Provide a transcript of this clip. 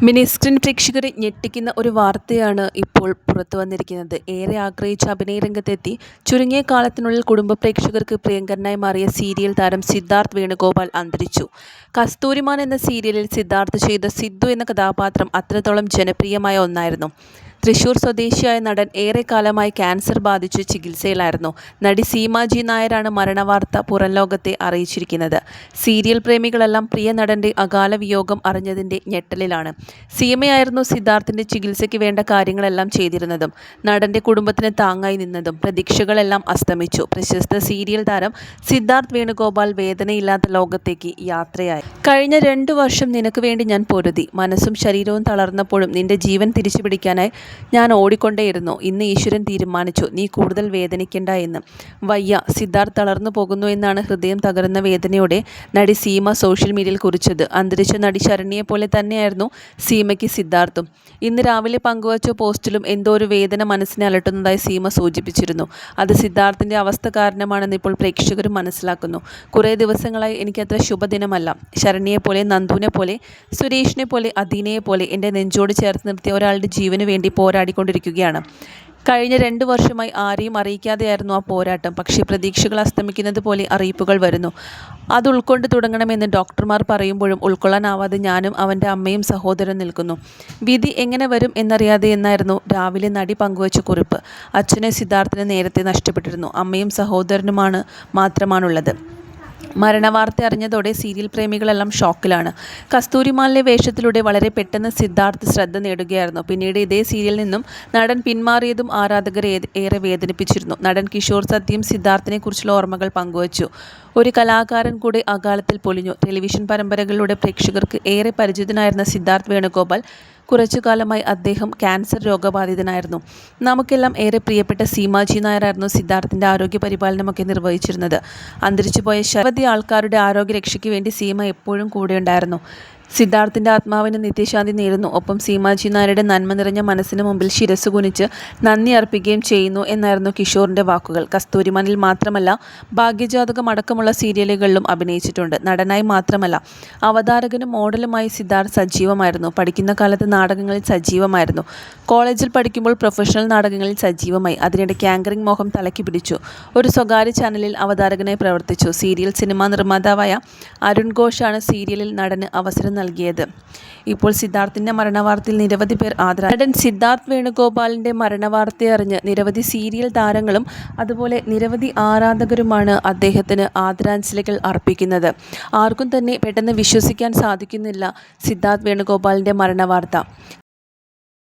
Mini screen പ്രേക്ഷകരെ ഞെട്ടിക്കുന്ന ഒരു വാർത്തയാണ് ഇപ്പോൾ പുറത്തു വന്നിരിക്കുന്നത്. ഏറെ ആഗ്രഹിച്ച അഭിനയ രംഗത്തെത്തി ചുരുങ്ങിയ കാലത്തിനുള്ളിൽ കുടുംബ പ്രേക്ഷകർക്ക് പ്രിയങ്കരനായി മാറിയ സീരിയൽ താരം സിദ്ധാർത്ഥ് വേണുഗോപാൽ അന്തരിച്ചു. കസ്തൂരിമാൻ എന്ന സീരിയലിൽ സിദ്ധാർത്ഥ് ചെയ്ത സിദ്ധു എന്ന കഥാപാത്രം അത്രത്തോളം ജനപ്രിയമായ ഒന്നായിരുന്നു. തൃശൂർ സ്വദേശിയായ നടൻ ഏറെക്കാലമായി ക്യാൻസർ ബാധിച്ച് ചികിത്സയിലായിരുന്നു. നടി സീമ ജി നായരാണ് മരണവാർത്ത പുറംലോകത്തെ അറിയിച്ചിരിക്കുന്നത്. സീരിയൽ പ്രേമികളെല്ലാം പ്രിയ നടൻ്റെ അകാല വിയോഗം അറിഞ്ഞതിൻ്റെ ഞെട്ടലിലാണ്. സീമയായിരുന്നു സിദ്ധാർത്ഥിൻ്റെ ചികിത്സയ്ക്ക് വേണ്ട കാര്യങ്ങളെല്ലാം ചെയ്തിരുന്നതും നടൻ്റെ കുടുംബത്തിന് താങ്ങായി നിന്നതും. പ്രതീക്ഷകളെല്ലാം അസ്തമിച്ചു. പ്രശസ്ത സീരിയൽ താരം സിദ്ധാർത്ഥ് വേണുഗോപാൽ വേദനയില്ലാത്ത ലോകത്തേക്ക് യാത്രയായി. കഴിഞ്ഞ 2 വർഷം നിനക്ക് വേണ്ടി ഞാൻ പൊരുതി. മനസ്സും ശരീരവും തളർന്നപ്പോഴും നിന്റെ ജീവൻ തിരിച്ചു പിടിക്കാനായി ഞാൻ ഓടിക്കൊണ്ടേയിരുന്നു. ഇന്ന് ഈശ്വരൻ തീരുമാനിച്ചു നീ കൂടുതൽ വേദനിക്കേണ്ട എന്ന്. വയ്യ, സിദ്ധാർത്ഥ് തളർന്നു പോകുന്നു എന്നാണ് ഹൃദയം തകരുന്ന വേദനയോടെ നടി സീമ സോഷ്യൽ മീഡിയയിൽ കുറിച്ചത്. അന്തരിച്ച നടി ശരണ്യയെപ്പോലെ തന്നെയായിരുന്നു സീമയ്ക്ക് സിദ്ധാർത്ഥും. ഇന്ന് രാവിലെ പങ്കുവച്ച പോസ്റ്റിലും എന്തോ ഒരു വേദന മനസ്സിനെ അലട്ടുന്നതായി സീമ സൂചിപ്പിച്ചിരുന്നു. അത് സിദ്ധാർത്ഥിൻ്റെ അവസ്ഥ കാരണമാണെന്ന് ഇപ്പോൾ പ്രേക്ഷകരും മനസ്സിലാക്കുന്നു. കുറേ ദിവസങ്ങളായി എനിക്കത്ര ശുഭദിനമല്ല. ശരണ്യയെപ്പോലെ, നന്ദുവിനെ പോലെ, സുരേഷിനെ പോലെ, അദീനയെ പോലെ എൻ്റെ നെഞ്ചോട് ചേർത്ത് നിർത്തിയ ഒരാളുടെ ജീവന് വേണ്ടി പോരാടിക്കൊണ്ടിരിക്കുകയാണ്. കഴിഞ്ഞ 2 വർഷമായി ആരെയും അറിയിക്കാതെയായിരുന്നു ആ പോരാട്ടം. പക്ഷേ പ്രതീക്ഷകൾ അസ്തമിക്കുന്നത് പോലെ അറിയിപ്പുകൾ വരുന്നു. അത് ഉൾക്കൊണ്ട് തുടങ്ങണമെന്ന് ഡോക്ടർമാർ പറയുമ്പോഴും ഉൾക്കൊള്ളാനാവാതെ ഞാനും അവൻ്റെ അമ്മയും സഹോദരൻ നിൽക്കുന്നു. വിധി എങ്ങനെ വരും എന്നറിയാതെ എന്നായിരുന്നു രാവിലെ നടി പങ്കുവച്ച കുറിപ്പ്. അച്ഛനെ സിദ്ധാർത്ഥിന് നേരത്തെ നഷ്ടപ്പെട്ടിരുന്നു. അമ്മയും സഹോദരനുമാണ് മാത്രമാണുള്ളത്. മരണവാർത്ത അറിഞ്ഞതോടെ സീരിയൽ പ്രേമികളെല്ലാം ഷോക്കിലാണ്. കസ്തൂരിമാനിലെ വേഷത്തിലൂടെ വളരെ പെട്ടെന്ന് സിദ്ധാർത്ഥ് ശ്രദ്ധ നേടുകയായിരുന്നു. പിന്നീട് ഇതേ സീരിയലിൽ നിന്നും നടൻ പിന്മാറിയതും ആരാധകരെ ഏറെ വേദനിപ്പിച്ചിരുന്നു. നടൻ കിഷോർ സത്യയും സിദ്ധാർത്ഥിനെക്കുറിച്ചുള്ള ഓർമ്മകൾ പങ്കുവച്ചു. ഒരു കലാകാരൻ കൂടെ അകാലത്തിൽ പൊലിഞ്ഞു. ടെലിവിഷൻ പരമ്പരകളിലൂടെ പ്രേക്ഷകർക്ക് ഏറെ പരിചിതനായിരുന്ന സിദ്ധാർത്ഥ് വേണുഗോപാൽ കുറച്ചുകാലമായി അദ്ദേഹം ക്യാൻസർ രോഗബാധിതനായിരുന്നു. നമുക്കെല്ലാം ഏറെ പ്രിയപ്പെട്ട സീമ ജി നായരായിരുന്നു സിദ്ധാർത്ഥിൻ്റെ ആരോഗ്യ പരിപാലനമൊക്കെ നിർവഹിച്ചിരുന്നത്. അന്തരിച്ചുപോയ നിരവധി ആൾക്കാരുടെ ആരോഗ്യരക്ഷയ്ക്ക് വേണ്ടി സീമ എപ്പോഴും കൂടെയുണ്ടായിരുന്നു. സിദ്ധാർത്ഥിൻ്റെ ആത്മാവിന് നിത്യശാന്തി നേരുന്നു. ഒപ്പം സീമ ജി നായരുടെ നന്മ നിറഞ്ഞ മനസ്സിന് മുമ്പിൽ ശിരസ്സു കുനിച്ച് നന്ദി അർപ്പിക്കുകയും ചെയ്യുന്നു എന്നായിരുന്നു കിഷോറിൻ്റെ വാക്കുകൾ. കസ്തൂരിമാനിൽ മാത്രമല്ല ഭാഗ്യജാതകം അടക്കമുള്ള സീരിയലുകളിലും അഭിനയിച്ചിട്ടുണ്ട്. നടനായി മാത്രമല്ല അവതാരകനും മോഡലുമായി സിദ്ധാർത്ഥ് സജീവമായിരുന്നു. പഠിക്കുന്ന കാലത്ത് നാടകങ്ങളിൽ സജീവമായിരുന്നു. കോളേജിൽ പഠിക്കുമ്പോൾ പ്രൊഫഷണൽ നാടകങ്ങളിൽ സജീവമായി. അതിനിടയ്ക്ക് ആങ്കറിംഗ് മോഹം തലയ്ക്ക് പിടിച്ചു. ഒരു സ്വകാര്യ ചാനലിൽ അവതാരകനായി പ്രവർത്തിച്ചു. സീരിയൽ സിനിമാ നിർമ്മാതാവായ അരുൺ ഘോഷാണ് സീരിയലിൽ നടന് അവസരം നൽകിയത്. ഇപ്പോൾ സിദ്ധാർത്ഥിൻ്റെ മരണവാർത്തയിൽ നിരവധി പേർ നടൻ സിദ്ധാർത്ഥ് വേണുഗോപാലിൻ്റെ മരണവാർത്തയറിഞ്ഞ് നിരവധി സീരിയൽ താരങ്ങളും അതുപോലെ നിരവധി ആരാധകരുമാണ് അദ്ദേഹത്തിന് ആദരാഞ്ജലികൾ അർപ്പിക്കുന്നത്. ആർക്കും തന്നെ പെട്ടെന്ന് വിശ്വസിക്കാൻ സാധിക്കുന്നില്ല സിദ്ധാർത്ഥ് വേണുഗോപാലിൻ്റെ മരണവാർത്ത.